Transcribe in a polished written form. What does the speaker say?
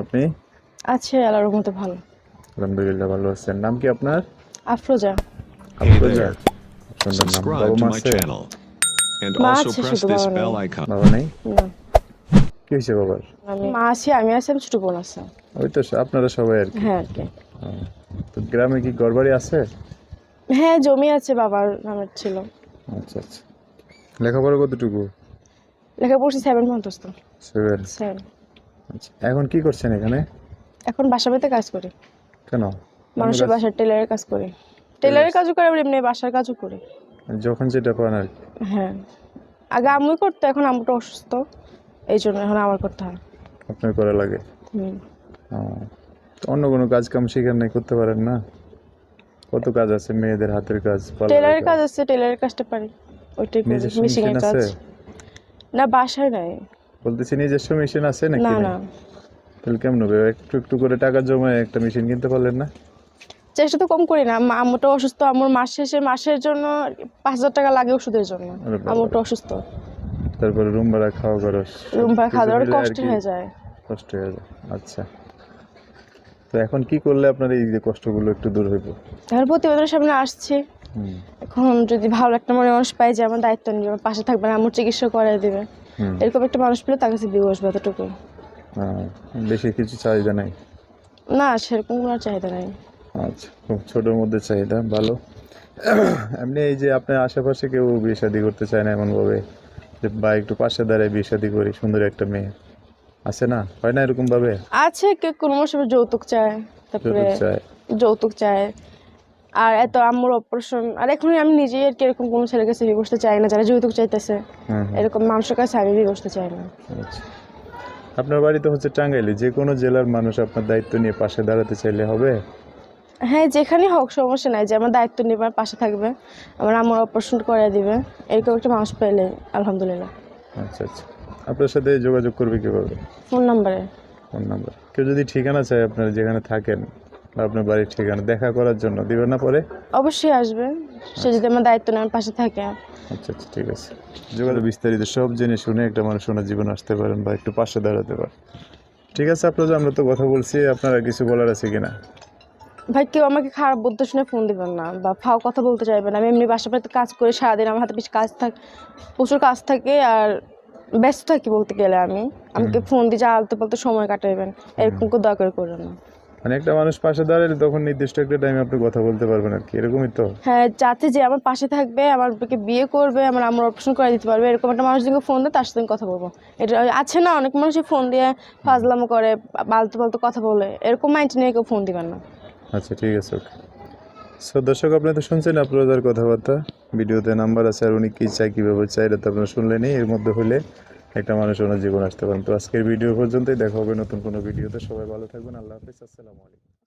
আপনি? আছে আল্লাহর রহমতে ভালো। আলহামদুলিল্লাহ ভালো আছেন। নাম কি আপনার? আফরোজা। Hey আফরোজা। there. সুন্দর নাম। বাবা Subscribe to মা my আছে? channel and মা also আছে, press শুধু this বাবা নেই। bell icon. বাবা নেই? না, কি হয়েছে বাবার? মা আছে, আমি আছি, আমি ছোট বোন আছে। ওই তো আপনারা সবাই আর কি। হ্যাঁ আর কি। তো গ্রামে কি ঘরবাড়ি আছে? হ্যাঁ জমি আছে, বাবার নামের ছিল। আচ্ছা আচ্ছা। লেখাপড়া কতটুকু? লেখা পড়ছি 7 পর্যন্ত। 7। 7। আচ্ছা, এখন কি করছেন এখানে? এখন বাসা বাড়িতে কাজ করি, কেন? মানুষের বাসার টেলারের কাজ করি। টেলারের কাজও করে, আবার এমনি বাসার কাজও করি। যখন যেটা পান আর কি। হ্যাঁ, আগে আম্মুই করতো, এখন আম্মুটা অসুস্থ, এই জন্য এখন আমার করতে হয়। আপনার করা লাগে। হুম। তো অন্য কোনো কাজ কাম শিখেন নাই, করতে পারেন না? কত কাজ আছে মেয়েদের হাতের কাজ, টেলারের কাজ আছে, টেলারের কাজটা পারি, ওইটাই করি। নিজস্ব মেশিনের মেশিন কাজ আছে? না, বাসায় নাই। বলতেছি নিজস্ব মেশিন আছে নাকি? না নেই? না, তাহলে কেমন হবে? একটু একটু করে টাকা জমায় একটা মেশিন কিনতে পারলেন না? চেষ্টা তো কম করি না। আম্মুটা অসুস্থ, আমার মাসের জন্য 5,000 টাকা লাগে ওষুধের জন্য। আরে বাবা। আম্মুটা অসুস্থ, তারপরে রুম ভাড়া, খাওয়া খরচ, রুম ভাড়া খাওয়া দাওয়ার মিলে আর কষ্ট কি হয়ে যায়। কষ্ট হয়ে যায়। আচ্ছা, তো এখন কি করলে আপনার এই যে কষ্টগুলো একটু দূর হইব? এখন প্রতিবেদনের সামনে আসছি। এখন যদি ভালো একটা মনে মানুষ পাই যে আমার দায়িত্ব নিয়ে আমার পাশে থাকবে, আম্মুর চিকিৎসা করাই দেবে, এরকম একটা মানুষ পেলে তার কাছে বিয়ে বসবে, এতটুকু। বেশি কিছু চাহিদা নাই? না, সেরকম কোনো চাহিদা নাই। আচ্ছা, খুব ছোটোর মধ্যে চাহিদা, ভালো। এমনি এই যে আপনার আশেপাশে কেউ বিয়ে শাদী করতে চায় না এমনভাবে যে বা একটু পাশে দাঁড়ায় বিয়ে শাদী করি, সুন্দর একটা মেয়ে আছে না, হয় না এরকম ভাবে? আছে কে কোনো সময় যৌতুক চায়, তারপরে যৌতুক চায়। যৌতুক চায়। আর এত আম্মুর অপারেশন, আর এখন আমি নিজেই আর কি এরকম কোনো ছেলের কাছে বিয়ে বসতে চাই না যারা যৌতুক চাইতেছে। এরকম মানুষের কাছে আমি বিয়ে বসতে চাই না। আচ্ছা, আপনার বাড়ি তো হচ্ছে টাঙ্গাইলে, যে কোনো জেলার মানুষ আপনার দায়িত্ব নিয়ে পাশে দাঁড়াতে চাইলে হবে? হ্যাঁ, যেখানেই হোক সমস্যা নাই, যে আমার দায়িত্ব নেবার পাশে থাকবে, আমার আমার অপারেশন করে দিবে, এরকম একটা মানুষ পেলে আলহামদুলিল্লাহ। আচ্ছা আচ্ছা, আপনার সাথে যোগাযোগ করবে কীভাবে? ফোন নাম্বারে। Phone number. কেউ যদি ঠিকানা চায় আপনার যেখানে থাকেন বা আপনার বাড়ির ঠিকানা দেখা করার জন্য, দিবেন না পরে? অবশ্যই আসবে, সে যদি আমার দায়িত্ব নেওয়ার পাশে থাকে। আচ্ছা আচ্ছা, ঠিক আছে। যোগাযোগ বিস্তারিত সব জেনে শুনে একটা মানুষ ওনার জীবনে আসতে পারেন বা একটু পাশে দাঁড়াতে পারেন। ঠিক আছে, আপনারা আমরা তো কথা বলছি, আপনারা কিছু বলার আছে কিনা? ভাই, কেউ আমাকে খারাপ বলতে শুনে ফোন দিবেন না বা ফাও কথা বলতে চাইবেন না। আমি এমনি বাসা বাড়িতে কাজ করি সারাদিন, আমার হাতে বেশি কাজ থাকে, প্রচুর কাজ থাকে, আর ব্যস্ত থাকি বলতে গেলে। আমাকে ফোন দিয়ে যা আলতে পালতে সময় কাটাইবেন, এরকম করে দয়া করে করবেন না। মানে একটা মানুষ পাশে দাঁড়ালে তখন নির্দিষ্ট একটা টাইমে আপনি কথা বলতে পারবেন আর কি, এরকমই তো? হ্যাঁ, যাতে যে আমার পাশে থাকবে, আমাকে বিয়ে করবে, আমার অপারেশন করে দিতে পারবে, এরকম একটা মানুষ যদি ফোন দেয় তার সাথে আমি কথা বলবো। এটা আছে না, অনেক মানুষই ফোন দিয়ে ফাজলামো করে, বালতু ফালতু কথা বলে, এরকম মাইন্ড নিয়ে কেউ ফোন দিবেন না। আচ্ছা, ঠিক আছে, ওকে। সো দর্শক, আপনারা তো শুনছেন আপনাদের কথাবার্তা, ভিডিওতে নাম্বার আছে, আর উনি কী চাই কীভাবে চাই এটা তো আপনারা শুনলেনই। এর মধ্যে হলে একটা মানুষ ওনার জীবন আসতে পারেন। তো আজকের ভিডিও পর্যন্তই, দেখা হবে নতুন কোনো ভিডিওতে। সবাই ভালো থাকবেন, আল্লাহ হাফিজ, আসসালামু আলাইকুম।